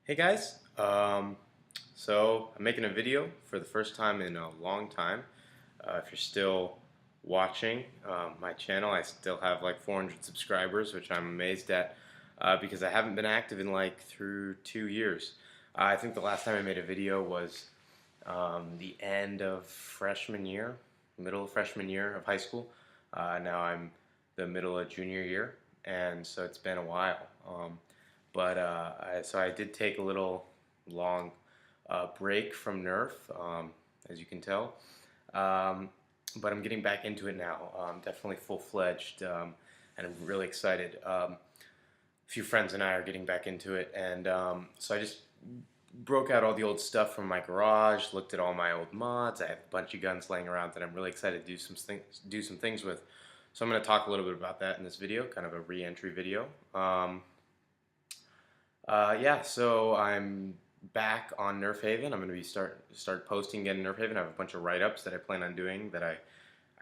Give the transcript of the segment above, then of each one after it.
Hey guys, so I'm making a video for the first time in a long time. If you're still watching my channel, I still have like 400 subscribers, which I'm amazed at because I haven't been active in like through 2 years. I think the last time I made a video was the end of freshman year, middle of freshman year of high school. Now I'm the middle of junior year, and so it's been a while. So I did take a little long break from Nerf, as you can tell. But I'm getting back into it now. Definitely full-fledged, and I'm really excited. A few friends and I are getting back into it, and so I just broke out all the old stuff from my garage, looked at all my old mods. I have a bunch of guns laying around that I'm really excited to do some things with. So I'm going to talk a little bit about that in this video, kind of a re-entry video. Yeah, so I'm back on Nerf Haven. I'm going to be start posting again in Nerf Haven. I have a bunch of write-ups that I plan on doing that I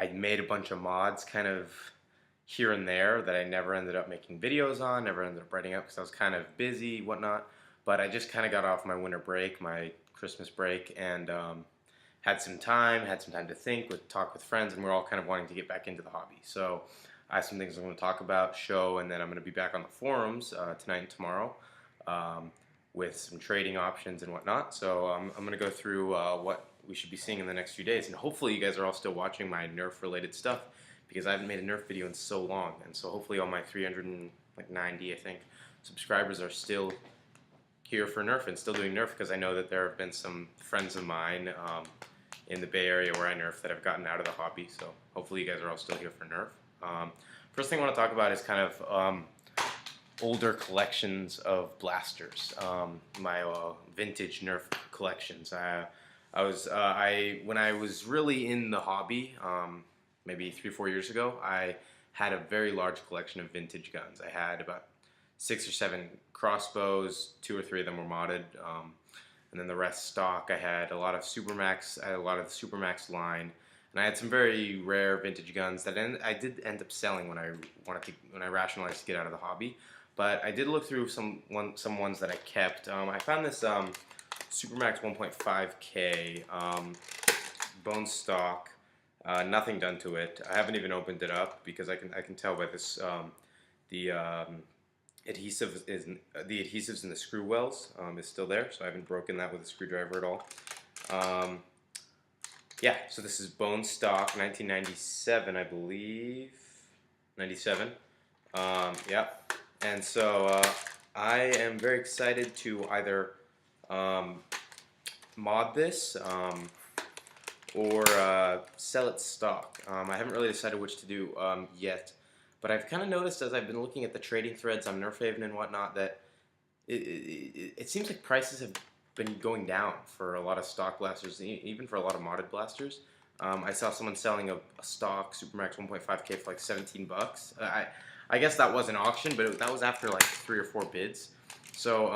made a bunch of mods kind of here and there that I never ended up making videos on, never ended up writing up because I was kind of busy, whatnot. But I just kind of got off my winter break, my Christmas break, and had some time to think, talk with friends, and we're all kind of wanting to get back into the hobby. So I have some things I'm going to talk about, show, and then I'm going to be back on the forums tonight and tomorrow with some trading options and whatnot. So I'm going to go through what we should be seeing in the next few days, and hopefully you guys are all still watching my Nerf-related stuff because I haven't made a Nerf video in so long, and so hopefully all my 390, I think, subscribers are still here for Nerf and still doing Nerf because I know that there have been some friends of mine in the Bay Area where I Nerf that have gotten out of the hobby. So hopefully you guys are all still here for Nerf. First thing I want to talk about is kind of older collections of blasters. My vintage Nerf collections. When I was really in the hobby, maybe 3 or 4 years ago, I had a very large collection of vintage guns. I had about 6 or 7 crossbows, 2 or 3 of them were modded, and then the rest stock. I had a lot of Supermax, I had a lot of the Supermax line, and I had some very rare vintage guns that I did end up selling when I rationalized to get out of the hobby. But I did look through some ones that I kept. I found this Supermax 1.5K bone stock. Nothing done to it. I haven't even opened it up because I can tell by this the adhesives in the screw wells is still there, so I haven't broken that with a screwdriver at all. Yeah, so this is bone stock, 1997, I believe. 97. Yeah, and so I am very excited to either mod this or sell it stock. I haven't really decided which to do yet. But I've kind of noticed as I've been looking at the trading threads on Nerf Haven and whatnot that it seems like prices have been going down for a lot of stock blasters, even for a lot of modded blasters. I saw someone selling a stock Supermax 1.5K for like 17 bucks. I guess that was an auction, but that was after like 3 or 4 bids. So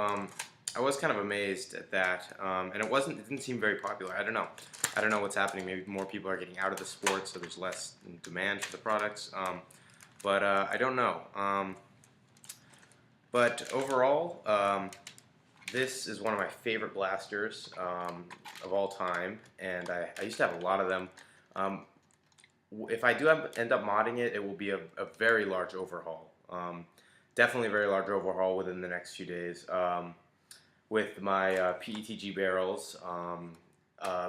I was kind of amazed at that, and it didn't seem very popular. I don't know what's happening. Maybe more people are getting out of the sport, so there's less demand for the products. But I don't know. But overall, this is one of my favorite blasters of all time, and I used to have a lot of them. If I do end up modding it, it will be a very large overhaul. Definitely a very large overhaul within the next few days. With my PETG barrels,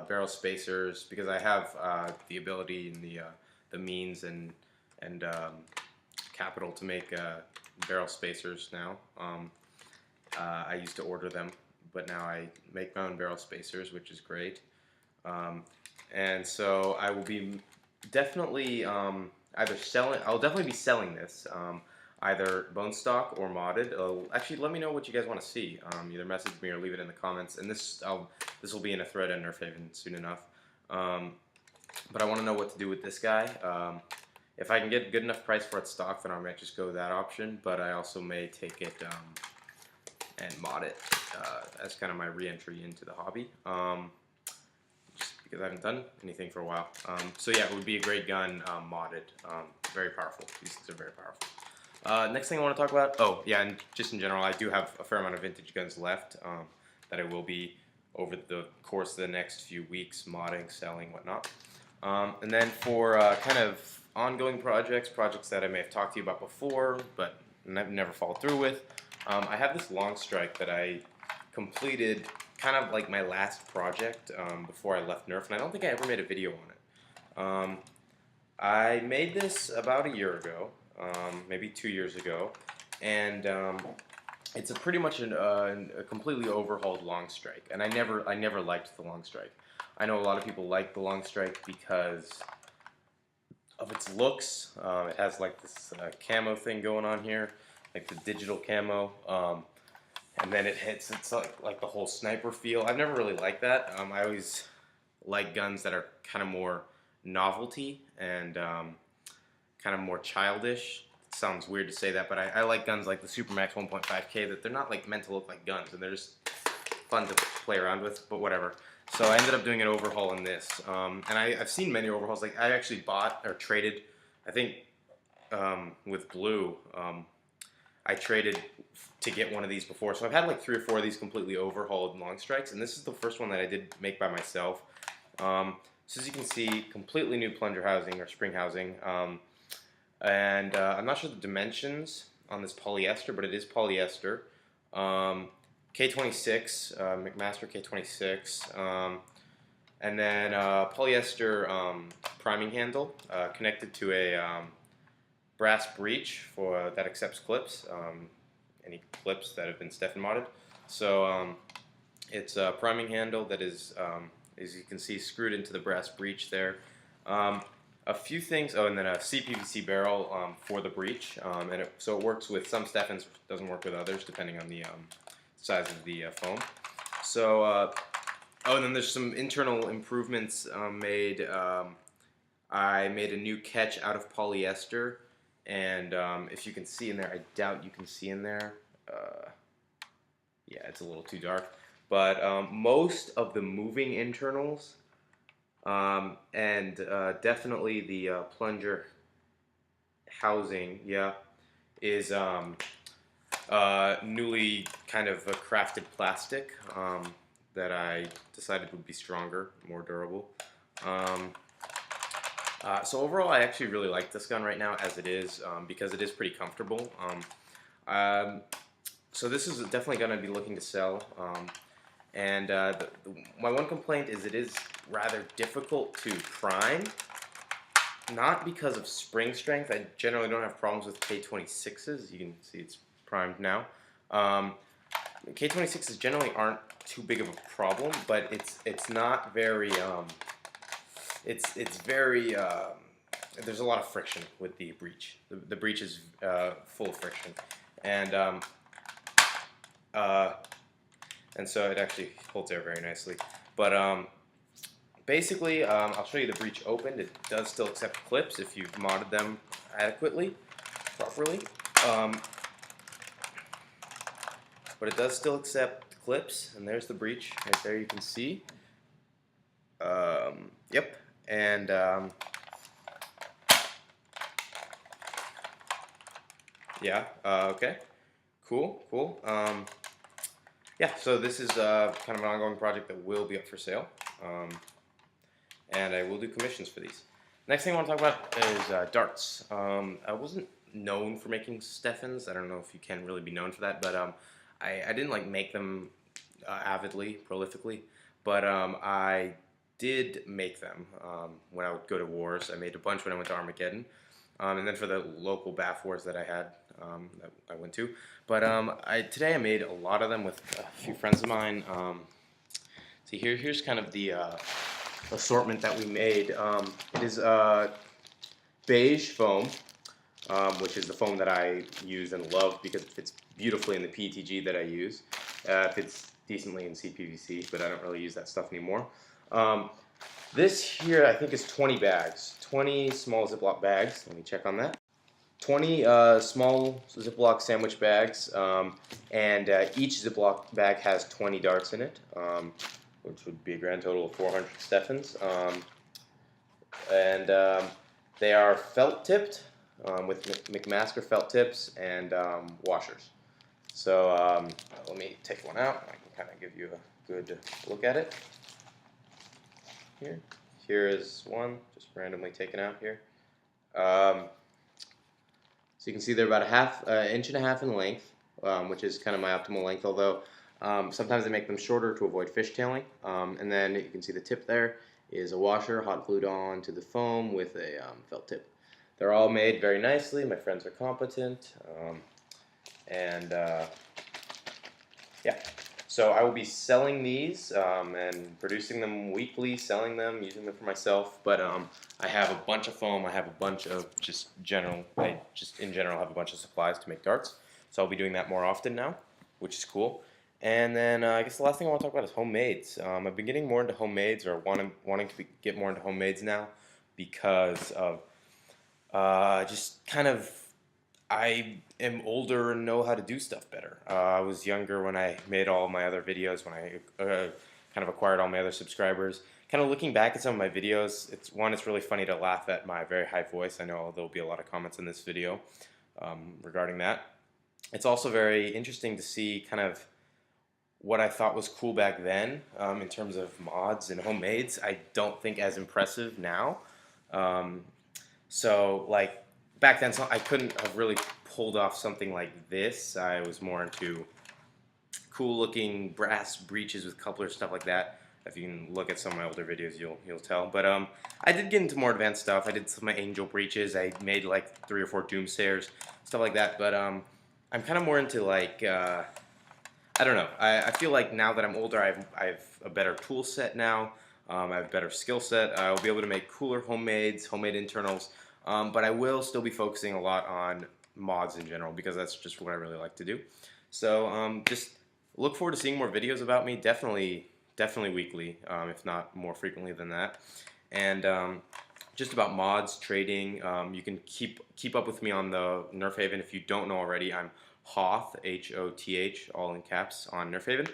barrel spacers, because I have the ability and the means and capital to make barrel spacers now. I used to order them, but now I make my own barrel spacers, which is great. And so I will be definitely either selling. I'll definitely be selling this, either bone stock or modded. Actually, let me know what you guys want to see. Either message me or leave it in the comments. And this will be in a thread on Nerf Haven soon enough. But I want to know what to do with this guy. If I can get a good enough price for it stock, then I might just go that option, but I also may take it and mod it as kind of my re-entry into the hobby, just because I haven't done anything for a while. So yeah, it would be a great gun modded, very powerful. These things are very powerful. Next thing I want to talk about, oh yeah, and just in general, I do have a fair amount of vintage guns left that I will be over the course of the next few weeks modding, selling, whatnot. And then for kind of ongoing projects that I may have talked to you about before, but never followed through with, I have this long strike that I completed kind of like my last project before I left Nerf, and I don't think I ever made a video on it. I made this about a year ago, maybe 2 years ago, and it's pretty much a completely overhauled long strike, and I never liked the long strike. I know a lot of people like the long strike because of its looks. It has like this camo thing going on here, like the digital camo, and then it's like the whole sniper feel. I've never really liked that. I always like guns that are kind of more novelty and kind of more childish. It sounds weird to say that, but I like guns like the Supermax 1.5K that they're not like meant to look like guns, and they're just fun to play around with, but whatever. So I ended up doing an overhaul in this, and I've seen many overhauls. Like I actually bought or traded, I think with Blue, I traded to get one of these before. So I've had like 3 or 4 of these completely overhauled long strikes, and this is the first one that I did make by myself. So as you can see, completely new plunger housing or spring housing, and I'm not sure the dimensions on this polyester, but it is polyester. K26, McMaster K26, and then polyester priming handle connected to a brass breech that accepts clips, any clips that have been Stefan modded. So it's a priming handle that is, as you can see, screwed into the brass breech there. A few things, oh, and then a CPVC barrel for the breech, and so it works with some Stefans, doesn't work with others depending on the size of the foam. So, oh, and then there's some internal improvements made. I made a new catch out of polyester, and if you can see in there, I doubt you can see in there. Yeah, it's a little too dark. But most of the moving internals and definitely the plunger housing, yeah, is newly kind of crafted plastic that I decided would be stronger, more durable. So overall, I actually really like this gun right now as it is because it is pretty comfortable. So this is definitely going to be looking to sell. And my one complaint is it is rather difficult to prime. Not because of spring strength. I generally don't have problems with K26s. You can see it's primed now. K26s generally aren't too big of a problem, but it's not very it's very there's a lot of friction with the breech. The breech is full of friction, and so it actually holds air very nicely. But basically, I'll show you the breech opened. It does still accept clips if you've modded them adequately, properly. But it does still accept clips, and there's the breech right there. You can see. Yep, and yeah. Okay. Cool. Yeah. So this is kind of an ongoing project that will be up for sale, and I will do commissions for these. Next thing I want to talk about is darts. I wasn't known for making Stefans. I don't know if you can really be known for that, but I didn't like make them avidly, prolifically, but I did make them when I would go to wars. I made a bunch when I went to Armageddon, and then for the local BAF wars that I had, that I went to. But today I made a lot of them with a few friends of mine. See, here's kind of the assortment that we made. It is beige foam, which is the foam that I use and love because it fits beautifully in the PETG that I use. It fits decently in CPVC, but I don't really use that stuff anymore. This here I think is 20 bags, 20 small Ziploc bags. Let me check on that. 20 small Ziploc sandwich bags, and each Ziploc bag has 20 darts in it, which would be a grand total of 400 Stefans. And they are felt tipped. with McMaster felt tips and washers. So let me take one out. I can kind of give you a good look at it here. Here is one just randomly taken out here. So you can see they're about an inch and a half in length, which is kind of my optimal length, although sometimes they make them shorter to avoid fishtailing. And then you can see the tip there is a washer hot glued on to the foam with a felt tip. They're all made very nicely. My friends are competent. Yeah, so I will be selling these and producing them weekly, selling them, using them for myself. But I have a bunch of foam. I have a bunch of I just in general have a bunch of supplies to make darts. So I'll be doing that more often now, which is cool. And then I guess the last thing I want to talk about is homemades. I've been getting more into homemades, or wanting to get more into homemades now, because of just kind of I am older and know how to do stuff better. I was younger when I made all my other videos, when I kind of acquired all my other subscribers. Kind of looking back at some of my videos, it's really funny to laugh at my very high voice. I know there'll be a lot of comments in this video regarding that. It's also very interesting to see kind of what I thought was cool back then in terms of mods and homemades. I don't think as impressive now. So like back then, I couldn't have really pulled off something like this. I was more into cool looking brass breeches with couplers, stuff like that. If you can look at some of my older videos, you'll tell. But I did get into more advanced stuff. I did some of my angel breeches. I made like 3 or 4 doomsayers, stuff like that. But I'm kind of more into like I don't know. I feel like now that I'm older, I have a better tool set now. I have a better skill set. I'll be able to make cooler homemade internals. But I will still be focusing a lot on mods in general, because that's just what I really like to do. So just look forward to seeing more videos about me. Definitely weekly, if not more frequently than that. And just about mods, trading. You can keep up with me on the Nerf Haven. If you don't know already, I'm Hoth, H-O-T-H, all in caps, on Nerf Haven.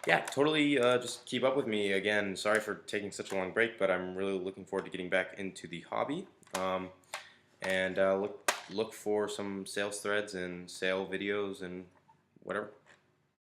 Yeah, totally just keep up with me. Again, sorry for taking such a long break, but I'm really looking forward to getting back into the hobby. Look for some sales threads and sale videos and whatever.